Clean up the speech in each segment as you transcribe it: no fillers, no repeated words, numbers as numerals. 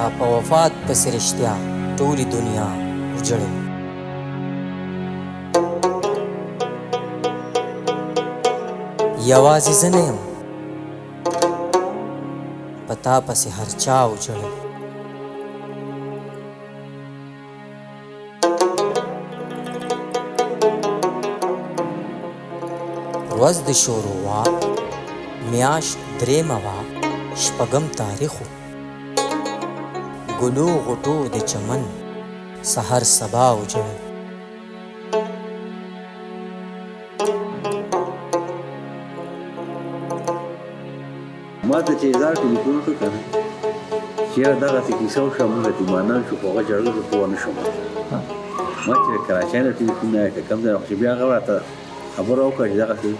ستا په وفات پسې رښتیا ټولې دنیا وجړل. یوازې زه نه یم، په تا پسې هر چا وجړل. ورځ د شروع وه، میاشت درېیمه وه، شپږم تاریخ و. ګلو غوټو د چمن سحر سبا وجړل. ما ته چې اظهار ټلیفون وکړ که نه چې یاره دغسې کیسه وشوه موږ یتیمانان شو خو هغه ژړل زه پوه نه شوم. ما چې د کراچۍ نه ټلیفون نه که کوم ځای چې بیا هغه راته خبره وکړه چې دغسې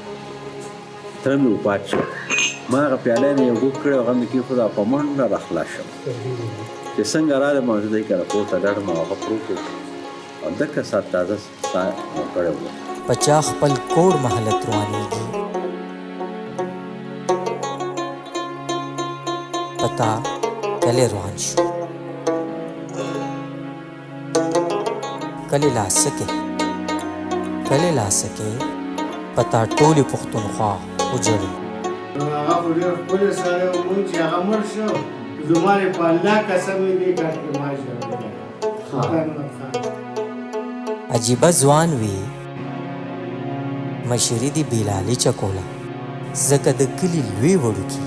تره مې وفات شو. ما هغه پیاله مې یو ګوټ کړی هغه مې کېښود او په منډه راخلاص شم چې څنګه راغلم او زه دی کره پورته ډډم او هغه پروت و او دکه ساعت تازه ساه مو کړی و. په چا خپل کور محلت روانېږي، په تا کلی روان شو. کلی لاسکې په تا ټولې پښتونخوا وجړل. هغه خو ډېر ښکلی سړی و، مونږ چې هغه مړ شو زما یې په الله قسم یې دې کار کې ما ژړلی. عجیبه ځوان وي، مشري دې بېلالي چکوله، ځکه د کلي لوی وړوکي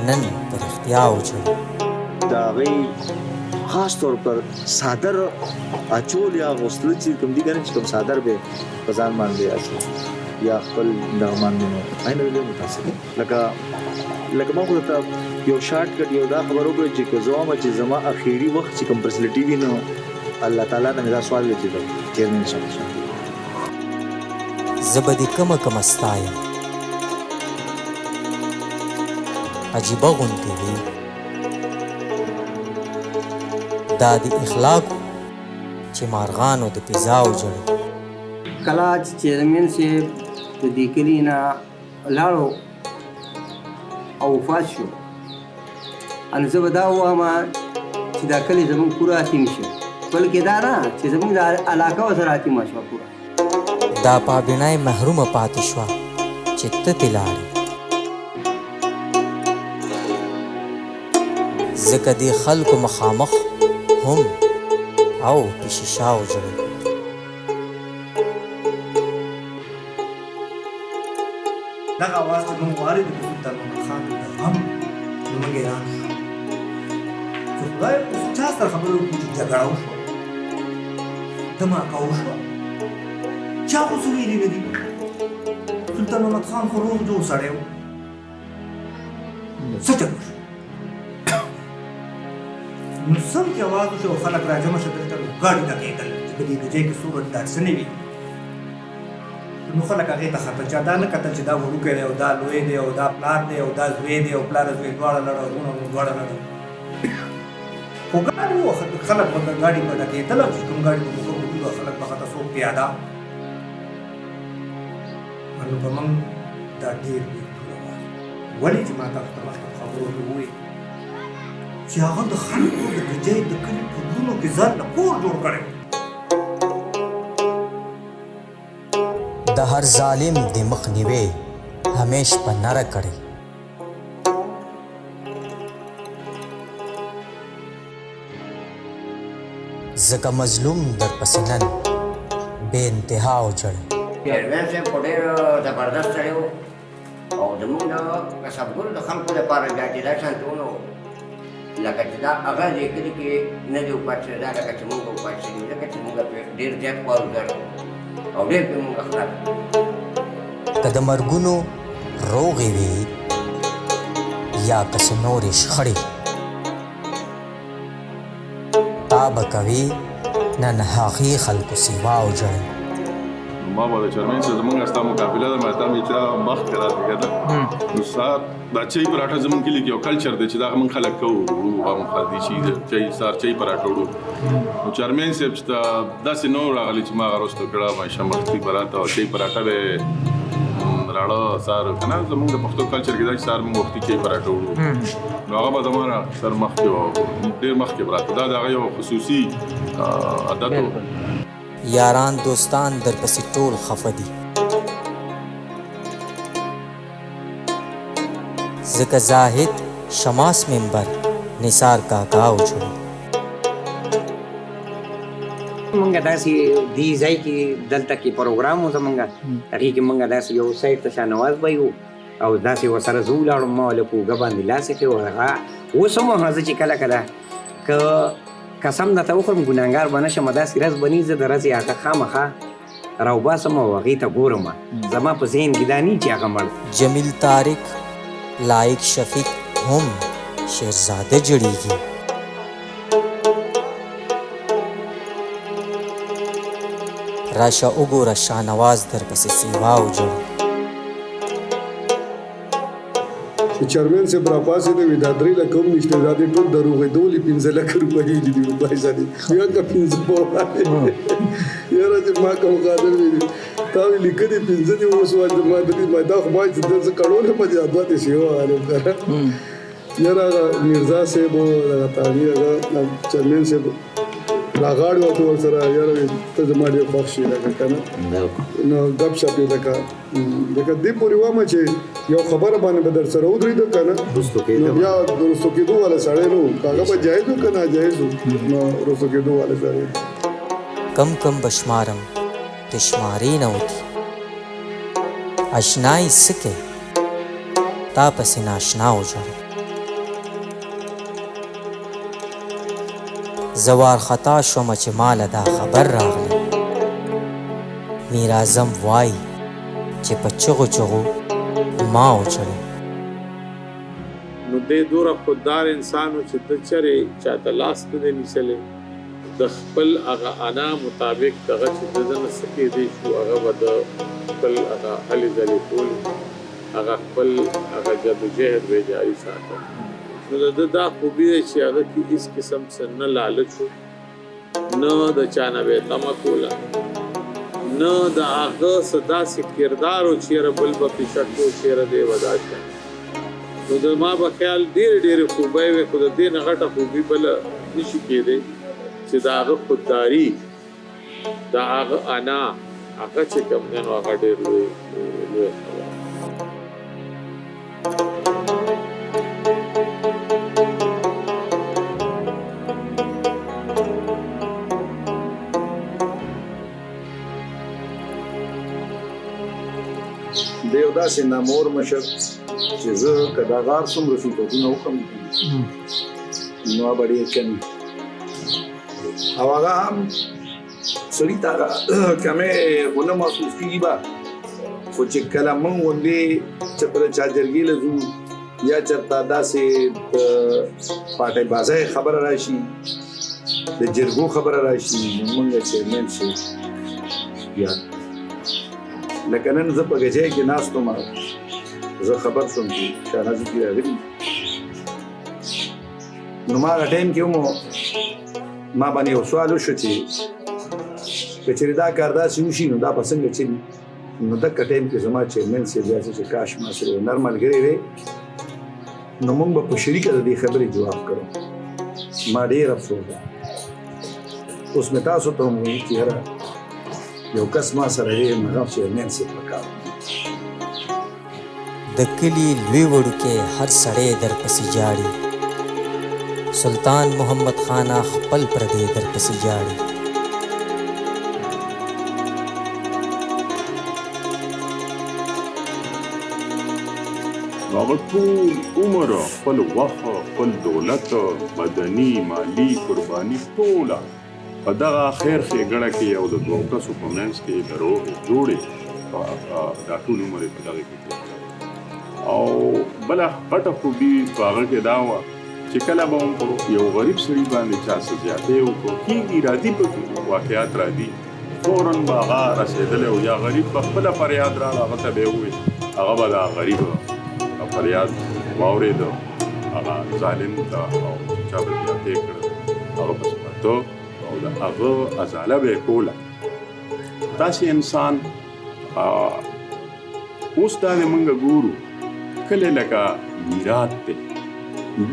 نن په رښتیا وجړل. د هغې خاص طور پر صادر اچول یا غوستل چې کوم دي که نه چې کوم صادر به په ځان باندې اچول یا خپل دغه باندې نو هغې نه ډېر متاثر لکه ما خو درته یو شارټ کټ یو دا خبره وکړه چې که زه وایم چې زما اخري وخت چې کوم فیسلټي وي نو الله تعالی نه مې دا سوال دی چې چیرمین شم. زه به دې کمه ستایم، عجیبه غوندې وي، دا د اخلاقو چې مارغانو د فضا وجړل. کله چې چیرمین صاحب د دې کلي نه لاړو او وفات شو، نو زه به دا ووایم چې دا کلی زموږ پوره اتیم شو، بلکې دا نه چې زموږ دا علاقه ورسره اتیمه شوه پوره. دا پابینای محرومه پاتې شوه چې ته ترې لاړې، ځکه دې خلکو مخامخ هم او په شیشه وجړل. دغه اواز چې موږ وارد د سلطان محمد خان د غم نو موږ حیران شو چې خدای چا سره خبرې وکړو چې جګړه وشوه، دماکه وشوه، چا خو څه ویلي نه دي. سلطان محمد خان خو روغ جوړ سړی و، څه جګړه شوه نو سم چې اواز وشو خلک راجمع شو دلته نو ګاډي ډکېدل چې په دې ځای کې څومره ډاډسنې وي. نو خلک هغې ته خطر چا دا نه کتل چې دا وړوکی دی او دا لوی دی او دا پلار دی او دا زوی دی او پلار زوی دواړه لړه ورونه دواړه لړه خو ګاډي و خلک به ګاډي به ډکېدل او چې کوم ګاډي به موږ خلک به خطه څوک پیاده نو به موږ دا ډېر بېلتون اواز ولې چې ما تاسو ته مخکې خبرو کې وویل چې هغه د خلکو د ګجۍ د کلي په زړونو کې ځان له کور جوړ کړی. د هر ظالم د مخنیوي همیش په نره کړی. ځکه مظلوم در پسې نن بې انتها وجړل. چیرمین صاحب خو ډېر زبردست سړی و او زموږ د کسبګرو د خلکو لپاره بیا چې دا شانتون و لکه چې دا هغه دې کلي کې نه دی وفات شوی، دا لکه چې موږ وفات شوي ځکه چې موږ ډېر زیات پالګر او ډېر پرې موږ اخلاق. که د مرګونو روغې وي یا که څه نورې شخړې، تا به کوې نن هغې خلکو سیوا وجړل. ما به د چیرمین صاحب زموږ ستا مقابله ده، ما ته مې چا مخ کې راپرېږده نو سار دا چای پراټه زموږ کلي کې یو کلچر دی چې دا موږ خلک کوو همخوا دي چې چای سار چای پراټه وړو. نو چیرمین صاحب چې داسې نه و راغلی چې ما هغه رسته کړه ماشه مخکې به راته او چای پراټه به لاړه سار کنه زمونږ د پښتو کلچر کې دا سار موږ وختي چای پراټه وړو نو هغه به زماره سر مخکې و ډېر مخکې براته دا د هغه یو خصوصي عادت و یاران دوستان درپسې ټول خفه دي ځکه زاهد شماس ممبر نثار کاکا وجوړ مونږه داسې دی ځای کې دلته کې پروګرام و زمونږه هغې کې مونږه داسې یو سایډ ته شاهنواز به یو او داسې ورسره زه ولاړم ما له کوږه باندې لاس یې کړ هغه اوس هم زه چې کله کله که قسم درته وخورم ګناهګار به نه شم داسې ورځ به نه زه د ورځې هغه خامخا راوباسم او هغې ته ګورم زما په ذهن کې دا نه چې هغه مړ جمیل طارق لائق شفیق هم شیرزاده جړیږي راشه وګوره شاهنواز درپسې سیوا وجوړ چې چیرمن صاحب راپاسېده وي دا 3 لکه هم نشته دا دې ټول دروغېدولې 15 لکه روپۍ دي دي وایي ځانې بیا که 15 وایي یاره چې ما کوم قادر وي تا وی لیکلي 15 دي اوس وایي ما دا خو وایي چې زه کړولی په دې ادوات یې سیوا عالم که یاره هغه میرزا صاحب دغه تاني هغه چیرمن صاحب راغاړ ورته ورسره یاره ته زما ډېر خوښ شي لکه که نه نو ګپ شپ یې لکه دې پورې وایم چې یو خبره باندې به در سره ودرېده که نه نو بیا د رسو کېدو والا سړی نه و که هغه به جایز و که ناجایز و نو رسو کېدو والا سړی کم کم بشمارم تشمارې نه وکي اشنایي څه کوي تا پسې ناشنا وجوړ زه وارخطا شومه چې ماله دا خبر راغلی میر اعظم وایي چې په چغو چغو ما وچړو نو دی دوره خوددار انسان و چې ته چرې چاته لاس نه دی نیسلی د خپل هغه انا مطابق دغه چې د ده نه څه کېدی شو هغه به د خپل هغه هلې ځلې کول هغه خپل هغه جدوجهد به جاري ساته نو د ده دا خوبي دی چې هغه کې هېڅ قسم څه نه لالچ و نه د چا نه به یې تمه کوله نه د هغه څه داسې کردار و چې یاره بل به پرې شک و چې یاره دی به داسې نو د ما به خیال ډېرې ډېرې خوبۍ وې خو د دې نه غټه خوبي بله نه شي کېدی چې د هغه خودداري د هغه انا هغه چې کوم دی نو هغه ډېر لوی خبره د یو داسې نامور مشر چې زه که دا غار څومره صفتونه وکړم نو به ډېر کم او هغه هم سړي ته کمې ونه محسوس کېږي به خو چې کله موږ غوندې چېرته چا جرګې له ځو یا چېرته داسې د پاټۍ بازۍ خبره راشي د جرګو خبره راشي نو موږ چیرمن صاحب یا لکه نن زه په ګجۍ کې ناست وم زه خبر شوم چې شاهناز کې راغلي نو ما هغه ټایم کې هم ما باندې یو سوال وشو چې که چېرې دا کار داسې وشي نو دا به څنګه چلي نو دغه ټایم کې زما چیرمن صاحب داسې چې کاش ما سره یو نر ملګری دی نو موږ به په شریکه د دې خبرې جواب کړو ما ډېر افسوس ده اوس مې تاسو ته هم وایي چې یاره یو کس ما سره یې هغه چیرمن صاحب پکار د کلي لوی وړوکی هر سړی درپسې جاړي سلطان محمد خانه خپل پردی درپسې جاړي هغه ټول عمر خپل وخت خپل دولت مدني مالي قرباني ټوله په دغه خیر ښېګڼه کې یو د دوو کسو په منځ کې د روغې جوړې دا ټول عمر یې په دغې کې تېر کړی او بله غټه خوبي په هغه کې دا وه چې کله به هم یو غریب سړي باندې چا څه زیاتې وکړو کېږي راځي پکې واقعات راځي فوراً به هغه رسېدلی و یا غریب به خپله فریاد راغله هغه ته به یې وویل هغه به دا غریب فریاد واورېده هغه ظالم ته او چا به زیاتې کړه هغه به سپارته او د هغه ازاله به یې کوله داسې انسان اوس دا د منګه ګورو کله لکه میراث دی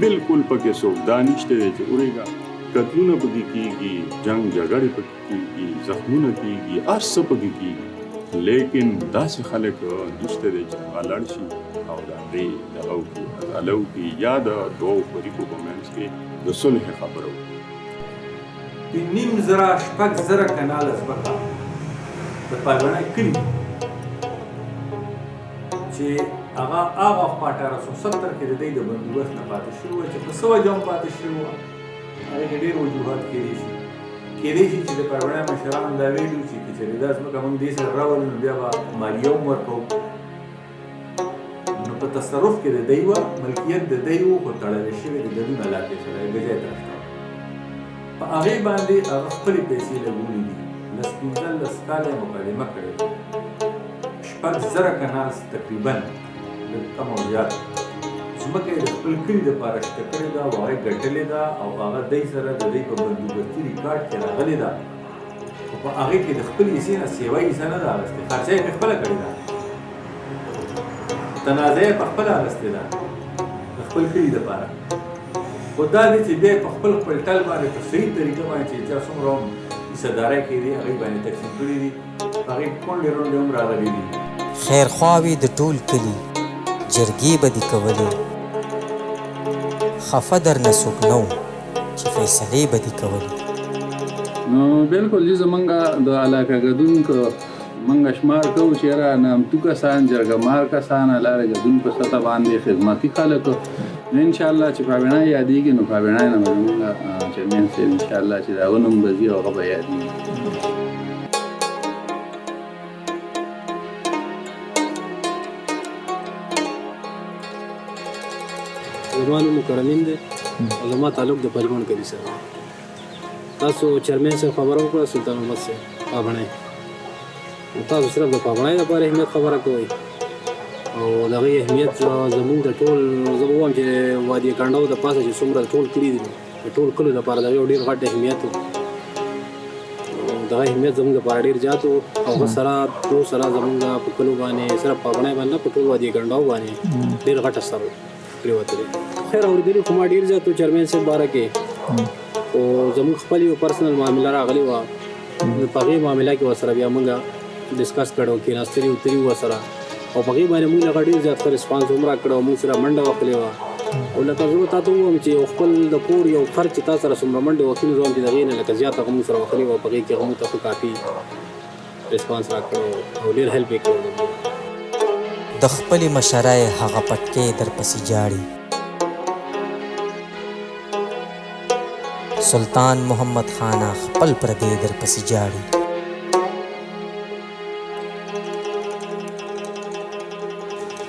بالکل پکې څوک دا نشته دی چې اورېږه قتلونه پکې کېږي جنګ جګړې پکې کېږي زخمونه کېږي هر څه پکې کېږي لیکن داسې خلک نشته دی چې هغه لړ شي او د هغې دغه وکړي عداله وکړي یا د دوو فریقو په منځ کې د صلح خبره وکړي د 9,000 کناله ځمکه د پایبڼۍ کلي چې هغه په 1870 کې د دوی د بندوبست نه پاتې شوي وه چې په څه وجه هم پاتې شوي وه هغې کې ډېر وجوهات کېدای شي چې د پایبڼۍ مشرانو دا ویلي وو چې که چېرې دا ځمکه موږ دې سره راولو نو بیا به مالیه هم ورکوو نو په تصرف کې د دوی وه ملکیت د دوی وو خو تړلی شوی د دلون علاقې سره یې ګجۍ طرف ته په هغې باندې هغه خپلې پیسې لګولي دي 15 کاله یې مکالمه کړې 6,000 کنال تقریبا لږ کم او زیات ځمکه یې د خپل کلي دپاره شته کړې ده او هغه یې ګټلې ده او هغه دی سره د دوی په بندوبستي ریکارډ کې راغلې ده خو په هغې کې د خپلې حصې نه سیوه حصه نه ده اخیستې خرچه یې په خپله کړې ده تنازع یې په خپله اخیستې ده د خپل کلي دپاره خو دا دی چې بیا یې په خپل ټل باندې په صحیح طریقه باندې چې چا څومره هم حصهدارۍ کړې دي هغې باندې تقسیم کړي دي هغې کونډې رونډې هم راغلي دي خیرخواوې د ټول کلي جرګې به دې کولې خفه درنه څوک نه و چې فیصلې به دې کولې نو بالکل جی زمونږه د علاقه ګډونکو مونږ شمار کوو چې یاره نامتو کسان جرګه مار کسان لاره ګډون په سطح باندې خدمتي خلک نو انشاءالله چې پابڼۍ یادېږي نو پابڼۍ نه به زمونږ چیرمین صاحب انشاءالله چې د هغه نوم به ځي او هغه به یادېږي زما نوم مکرمین دی او زما تعلق د پلګون کلي سره تاسو چیرمین صاحب خبره وکړه سلطان محمد صاحب پابڼۍ تاسو صرف د پابڼۍ لپاره اهمیت خبره کوئ او د هغې اهمیت زموږ د ټول زه به ووایم چې وادي کنډو د پاسه چې څومره ټول کلي دي د ټول کلیو لپاره د هغې ډېر غټ اهمیت و دغه اهمیت زموږ لپاره ډېر زیات و او هغه سره زموږ په کلیو باندې صرف پابڼۍ باندې نه په ټول وادي کنډو باندې ډېر غټ اثر پرېوتلی خیر اورېدلي خو ما ډېر زیات و چیرمین صاحب باره کې خو زموږ خپل یو پرسنل معامله راغلې وه په هغې معامله کې ورسره بیا موږ ډسکس کړی و کېناستلي اتري وو ورسره او په هغې باندې موږ له هغه ډېر زیات ښه رسپانس هم راکړی او موږ سره منډه وهلې وه او لکه زه به تا ته ووایم چې یو خپل د کور یو فرد چې تا سره څومره منډې وهلي نو زه وایم چې د هغې نه لکه زیات هغه موږ سره وهلې وه په هغې کې هغه موږ ته خو کافي رسپانس راکړی او ډېر هیلپ یې کړی د خپلې مشره یې هغه پټکې درپسې جاړي سلطان محمد خانه خپل پردې درپسې جاړي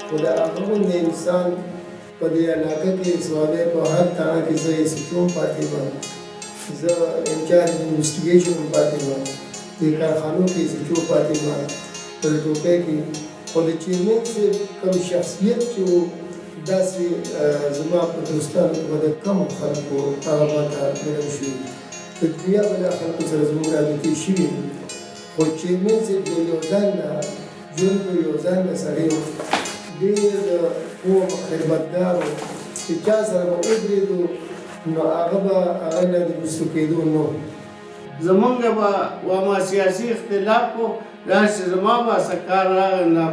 خو د هغه غوندې انسان په دې علاقه کې سوالۍ په هر تړه کې زه ایسیچو هم پاتې وم زه انچارج انویسټیګیشن هم پاتې وم دې کارخانو کې ایسیچو پاتې وم په ټوپۍ کې خو د چیرمین صاحب کوم شخصیت چې و داسې زما په دوستانو کې به د کمو خلکو هغه ماته ملو شوي د دنیا به دا خلکو سره زموږ رابطې شوي خو چیرمین صاحب د یو ځان نه ژوند په یو ځان نه سړی و ډېر قوم خدمتګار و چې چا سره به ودرېدو نو هغه به هغه نه د رسو کېدو نه و زمونږ به واما سیاسي اختلاف و داسې زما به څه کار راغی نه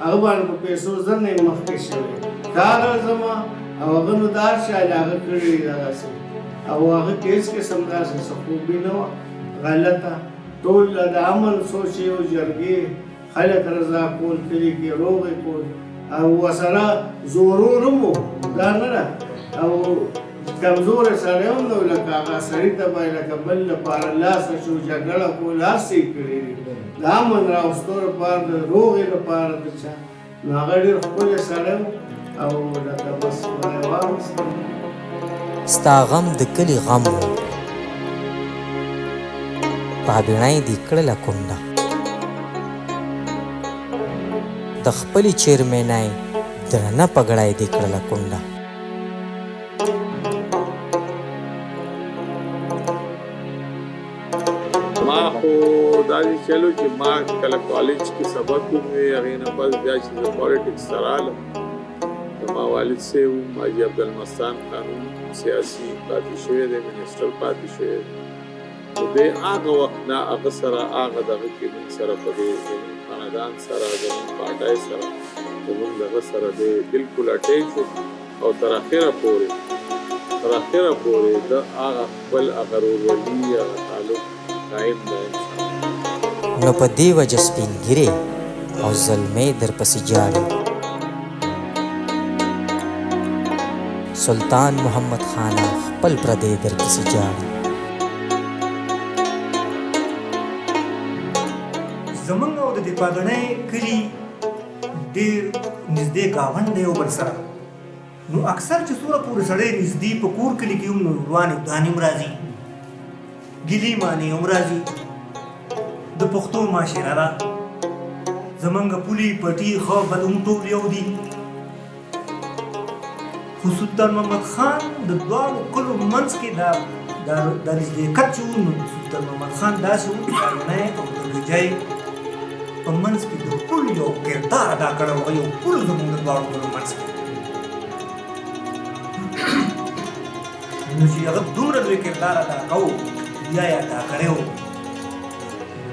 هغه باندې په پیسو زر نه یې مخکې شوی کار زما او هغه نو دا هر شی هغه کړي دغسې او هغه کې هېڅ قسم داسې څه خوبي نه وه غلطه ټول د امن سوچ یې و جرګې خلک رضا کول کلي کې روغې کول او ورسره زورور هم و دا نه ده او کمزوری سړی هم نه و لکه هغه سړي ته به یې لکه بل لپاره لاسه شو جګړه کول هر څه یې کړي دي د امن راوستو لپاره د روغې لپاره د چا نو هغه ډېر ښکلی سړی و او لکه بس خدای واخیستم ستا غم د کلي غم و پابڼۍ دې کړله کونډه د خپلې چیرمینۍ درنه پګړۍ دې کړله کونډه ما خو دا چې چلو چې ما کله کالج کې سبق کوم هغه نه پس بیا چې پالیټکس سره رالم ما والد سے ماجی عبدالمستان قانون سیاسی پاتې شوی دی منسټر پاتې شوی نو دی هغه وخت نه هغه سره هغه دغه کې موږ سره په دې خاندان سره زموږ پاټای سره زموږ دغه سره دی بالکل اټیچ او تر اخره پورې د هغه خپل هغه ورورولي هغه تعلق قایم دی نو په دې وجه سپین ګیرې او زلمې درپسې جاړي سلطان محمد خان خپل پردې درپسې جاړي زمونږ او د دې پاګنۍ کلي ډېر نږدې ګاونډ دی یو بل سره نو اکثر چې څومره پورې سړی نږدې په کور کلي کې هم نو روانې ودانې هم راځي ګیلې مانې هم راځي د پښتو معاشره ده زمونږ پولي پټي ښه بد هم ټول یو دي خو سلطان محمد خان د دواړو کلو منځ کې دا نږدېکت چې و نو سلطان محمد خان داسې و چې پاګنۍ او د ګجۍ په منځ کې د پل یو کردار ادا کړی و یو پل زموږ د دواړو کلو منځ کې نو چې هغه دومره لوی کردار ادا کوو یا یې ادا کړی و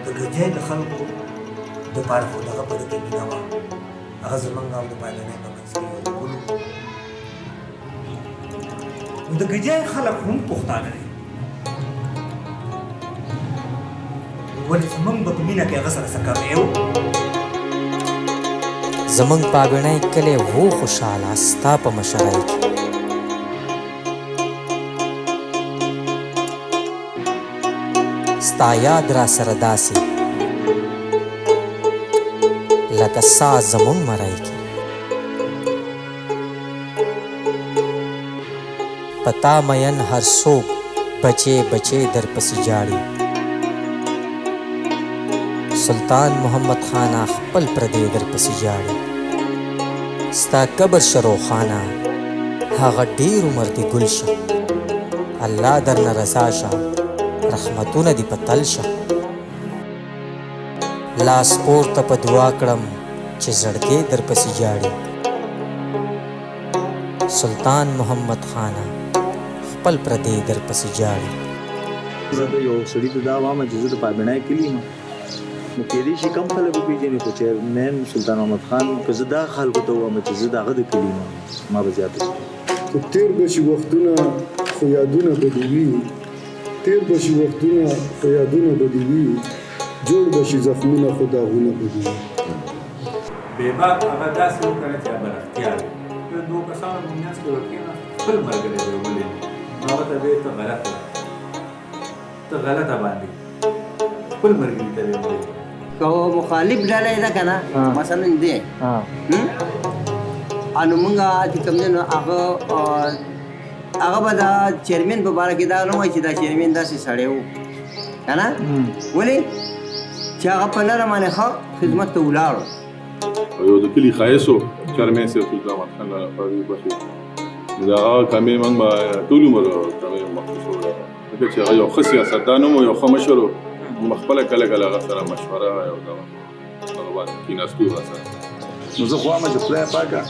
د ګجۍ د خلکو دپاره خو دغه په دې مینه وه هغه زموږ او د پاګنۍ په منځ کې یو پل نو د ګجۍ خلک هم پښتانه دي ولې زموږ به په مینه کې هغه سره څه کمی و زموږ پاګنۍ کلی و خوشحاله ستا په مشرۍ کې ستا یاد را سره داسې لکه ساز زموږ مرۍ کې پتا مین هر څوک بچې بچې درپسې جاړي سلطان محمد خان خپل پردې درپسې جاړي ستا قبر شه روښانه هغه ډېر عمر دې ګل شه الله درنه رضا شه رحمتونه دې په تل شه لاس پورته په دعا کړم چې زړګی درپسې جاړي سلطان محمد خان خپل پردې درپسې جاړي زه د یو سړي ته دا وایم چې زه د پاګنۍ کلي یم نو کېدای شي کم خلک وپېژني خو چیرمین سلطان محمد خان که زه دا خلکو ته ووایم چې زه د هغه د کلي یم ما به زیاته شي که تېر به شي وختونه خو یادونه به دې وي تېر به شي وختونه خو یادونه به دې وي جوړ به شي زخمونه خو داغونه به دې وي بېباک هغه داسې وکړه چې هغه رښتیا دی یو دوه کسانو په منځ کې ورکېناست خپل ملګری دی ولید هغه ته ویې ته غلطه باندې خپل ملګري ته ویې ولید که مخالف ډله یې ده که نه مثلا دی نو مونږ چې کوم دی نو هغه به د چیرمین په باره کې دا نه وایي چې دا چیرمین داسې سړی و که نه ولې چې هغه په نره باندې ښه خدمت ته ولاړو یو د کلي ښایست و چیرمین صاحب سلطان محمد خان راپارې بخښي د هغه کامې موږ به ټول عمر کامې مخصوص وکړه ځکه چې هغه یو ښه سیاستدان و یو ښه مشر و موږ خپله کله کله هغه سره مشوره یو دغه باندې کېناستو هغه سره نو زه خو وایم چې خدای پاکه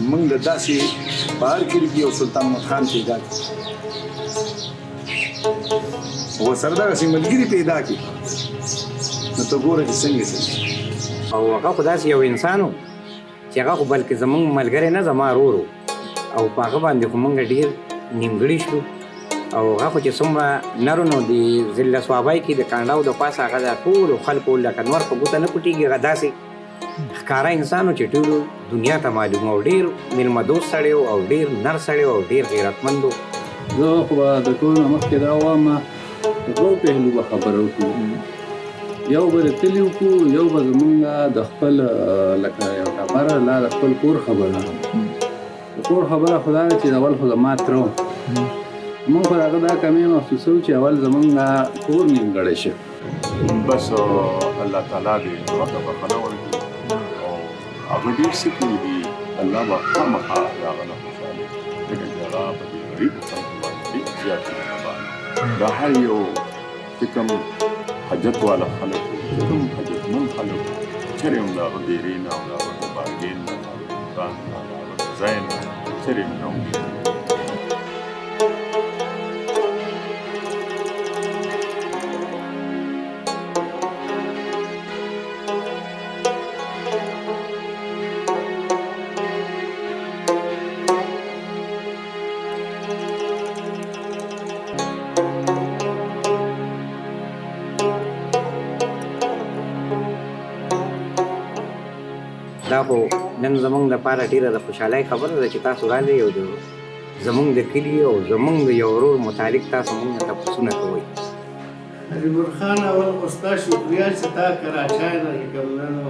موږ د داسې په هر کلي کې یو سلطان محمد خان پیدا کړي ورسره دغسې ملګري پیدا کړي نو ته ګوره چې څنګه شي او هغه خو داسې یو انسان و چې هغه خو بلکې زموږ ملګری نه زما ورور و او په هغه باندې خو موږ ډېر نیمګړي شو او هغه خو چې څومره نرو نو د ضلع صوابۍ کې د کانډاو د پاسه هغه د ټولو خلکو لکه نور په ګوته نه پټېږي هغه داسې ښکاره انسان و چې ټولو دنیا ته معلوم او ډېر مېلمه دوست سړی و او ډېر نر سړی و او ډېر غیرتمند و زه خو به د ټول نه مخکې دا وایم د دوو پهلو به خبره وکړو یو به د کلي وکړو یو به زمونږ د خپل لکه یو ټبره لا د خپل کور خبره د کور خبره خو دا ده چې اول خو زما تره و مونږ پر هغه دا کمې محسوسوو چې اول زمونږ کور نیمګړی شي بس الله تعالی دې ورته بخښنه ورکړي او هغه ډېر څه کړي دي الله به خامخا د هغه نه خوشحاله ځکه چې هغه په دې غریبو خلکو باندې ډېر زیات مهربان دا هر یو چې کوم حاجت والا خلک چې کوم حاجتمند خلک چېرې هم د هغه ډېرې نه او د هغه د بارګین نه د هغه د دوکان نه د هغه د ځای نه چېرې هم نه وي. دا خو نن زمونږ لپاره ډېره د خوشحالۍ خبره ده چې تاسو راغلئ او زمونږ د کلي او زمونږ د یو ورور متعلق تاسو مونږ ته تپوسونه کوئ. حبیبور خان اول خو ستا شکریه چې تا کراچۍ نه چې کوم نه نو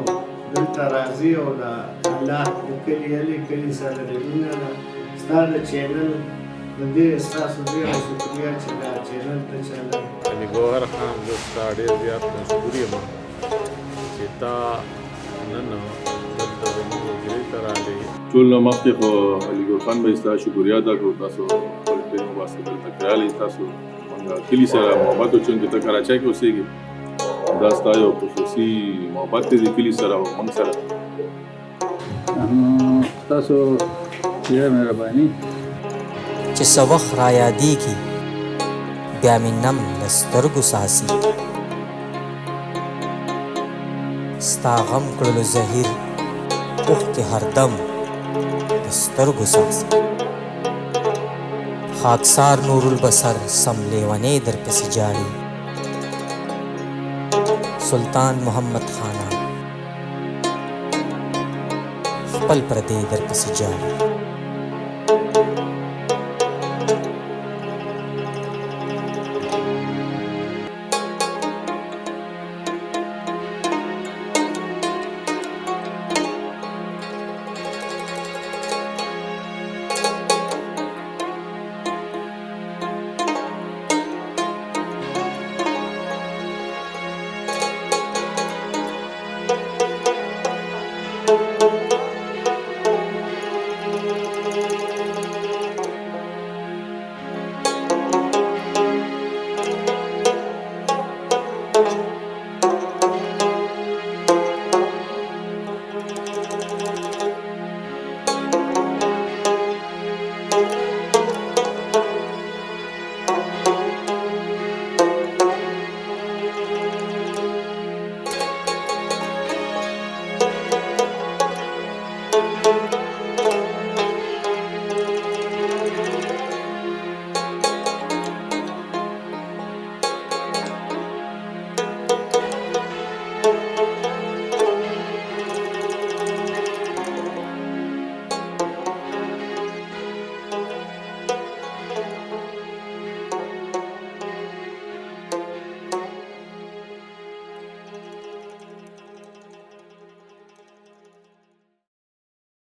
دلته راځي او د الله د کلي هلې کلي سره د مینه ده ستا د چینل د دې ستاسو ډېره شکریه چې دا چینل ته چلوي. علي ګوهر خان زه ستا ډېر زیات مشکور یم چې تا نن دلته زموږ حجرې ته راغلې. ټول نه مخکې خو علي ګل خان به ستا شکریا ادا کړو تاسو خپل ټیم واسطه دلته کړالې تاسو موږ کلي سره محبت وچون چې ته کراچۍ کې اوسېږي دا ستا یو خصوصي محبت دی د کلي سره او موږ سره. تاسو ډېره مهرباني چې څه وخت را یادېږي بیا مې نم له سترګو ساسي ستا غم کړلو زهیر اوښکې هردم د سترګو ساسي خاکسار نور البصر سم لیونی در پسې جاړي سلطان محمد خانه خپل پردی در پسې جاړي.